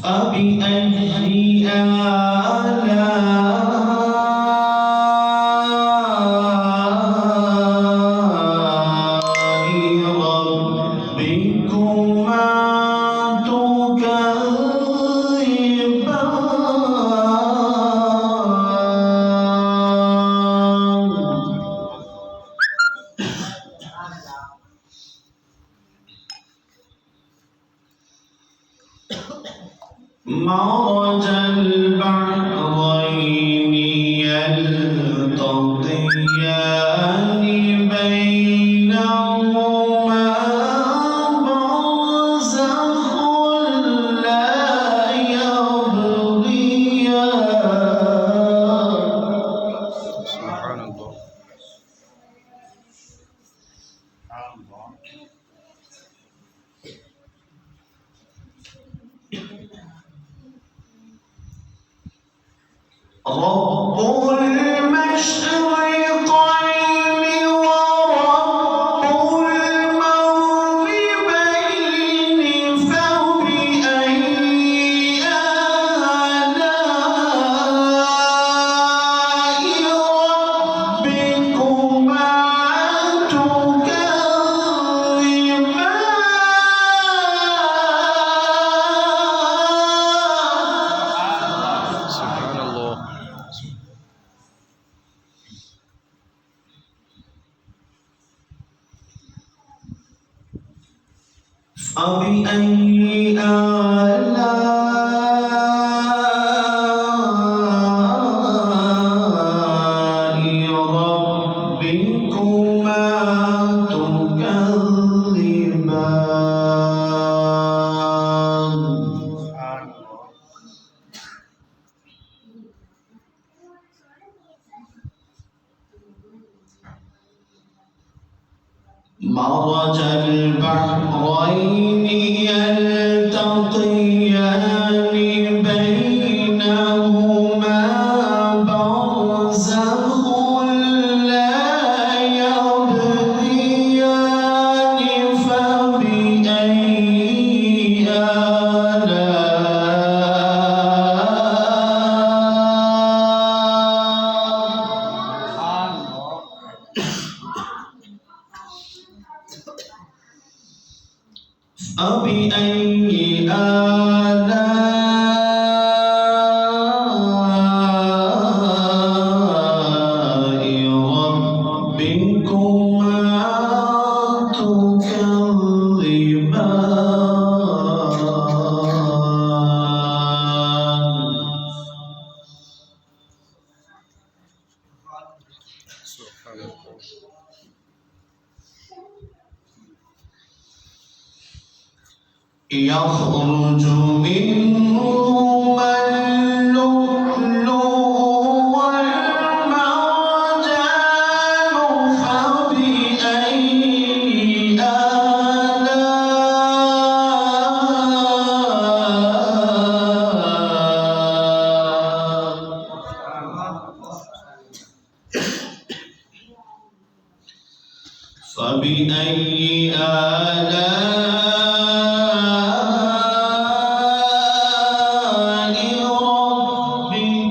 فبأي آلاء ربكما مرج البحرين يلتقيان بينهما برزخ لا يبغيان. سبحان الله. رب المشرقين ورب المغربين فبأي آلاء ربكما تكذبان. سبحان الله. فبأي آلاء ربكما تكذبان. مرج البحرين يلتقيان بينهما برزخ لا يبغيان فبأي فبأي آلاء ربكما تكذبان. يخرج منهما اللؤلؤ والمرجان فبأي آلاء ربكما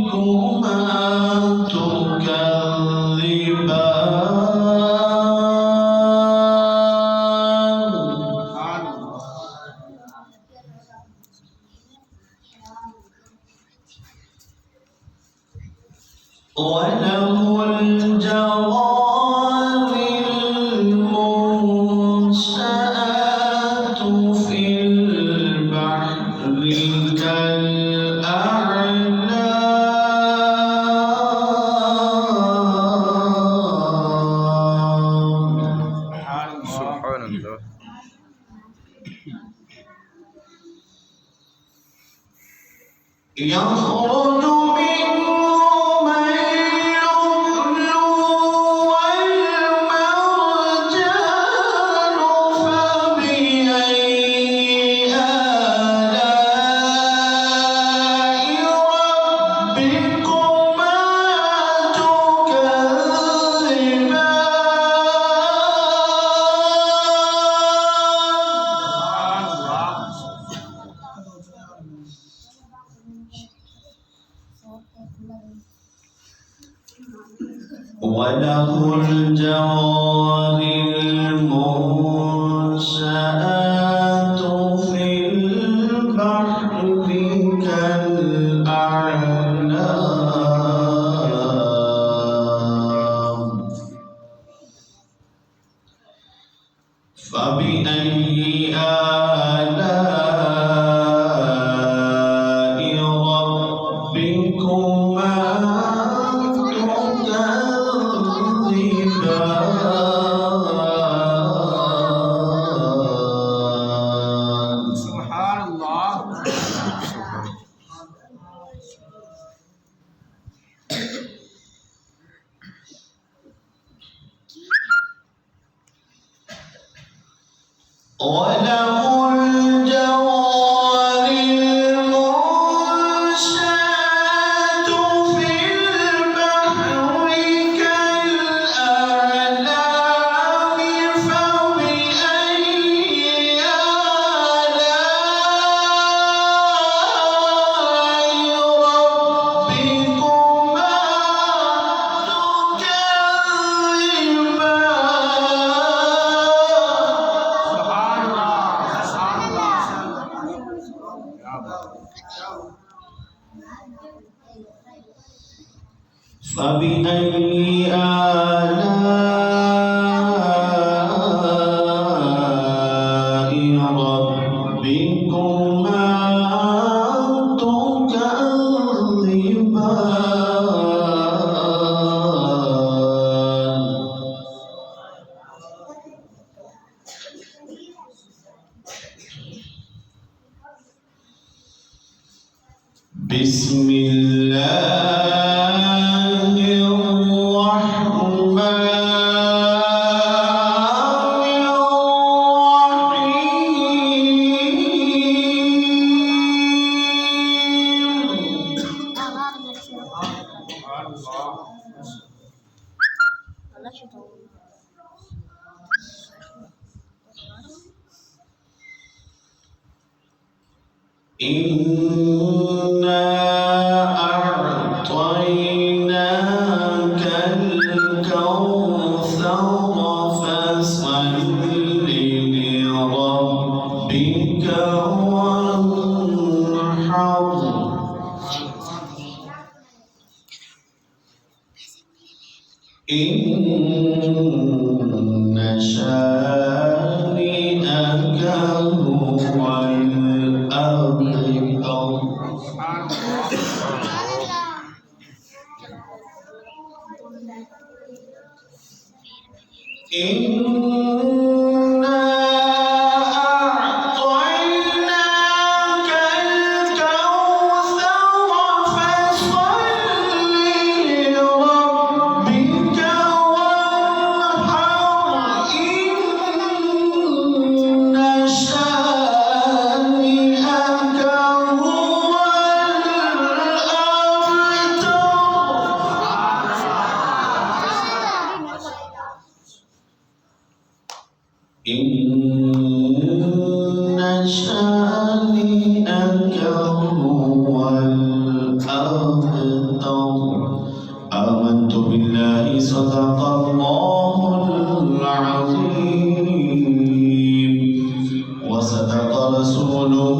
تكذبان. وله الجوار المنشآت في البحر كالأعلام. سبحان الله. يخرج منهما اللؤلؤ والمرجان فبأي وله الجوار المنشآت في البحر كالأعلام فبأي آلاء ربكما تكذبان سبحان الله وله الجوار المنشآت في البحر كالأعلام فبأي آلاء ربكما تكذبان فبأي آلاء ربكما تكذبان بسم الله الرحمن إنا أعطيناك الكوثر فصل لربك وانحر إن شانئك هو الأبتر إنا أعطيناك الكوثر فصل لربك وانحر إن شانئك هو إن شانئك هو الأبتر آمنت بالله صدق الله العظيم وصدق رسوله